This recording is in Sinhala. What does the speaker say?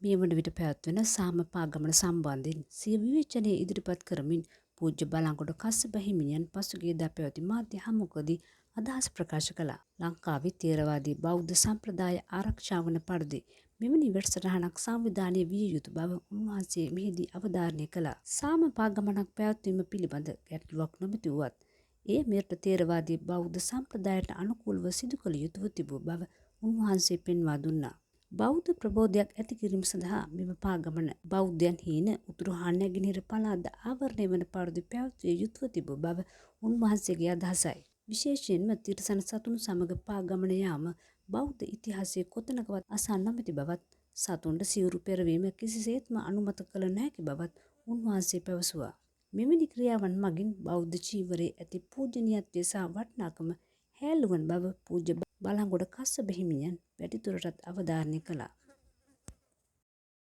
මේ වන විට පැවැත්වෙන සාමපා ගමන සම්බන්ධයෙන් සිය විවේචනය ඉදිරිපත් කරමින් පූජ්‍ය බලංගොඩ කස්සප හිමියන් පසුගියදා පැවති මාධ්‍ය හමුවකදී අදහස් ප්‍රකාශ කළා. ලංකාවේ ථේරවාදී බෞද්ධ සම්ප්‍රදාය ආරක්ෂා වන පරිදි මෙවැනි වැඩසටහනක් සංවිධානය විය යුතු බව උන්වහන්සේ මෙහිදී අවධාරණය කළා. සාමපා ගමනක් පැවැත්වීම පිළිබඳ ගැටලුවක් නොමැති වුවත් එය මෙරට ථේරවාදී බෞද්ධ සම්ප්‍රදායට අනුකූලව සිදු කළ යුතුව තිබූ බව උන්වහන්සේ පෙන්වා දුන්නා. බෞද්ධ ප්‍රබෝධයක් ඇති කිරීම සඳහා මෙම පාගමන බෞද්ධයන් හීන උතුරු හා නැගෙනහිර පළාත් ආවරණය වන පරිදි පැවැත්විය යුතුව තිබූ බව උන්වහන්සේගේ අදහසයි. විශේෂයෙන්ම තිරිසන සතුන් සමග පාගමන යාම බෞද්ධ ඉතිහාසයේ කොතනකවත් අසා නොමැති බවත් සතුන්ට සිවුරු පෙරවීම කිසිසේත්ම අනුමත කළ නොහැකි බවත් උන්වහන්සේ පැවසුවා. මෙවැනි ක්‍රියාවන් මගින් බෞද්ධ චීවරයේ ඇති පූජනීයත්වය සහ වටිනාකම හැල්ලු වන බව පූජ්‍ය බලංගොඩ කස්සප හිමියන් වැඩිදුරටත් අවධාරණය කළා.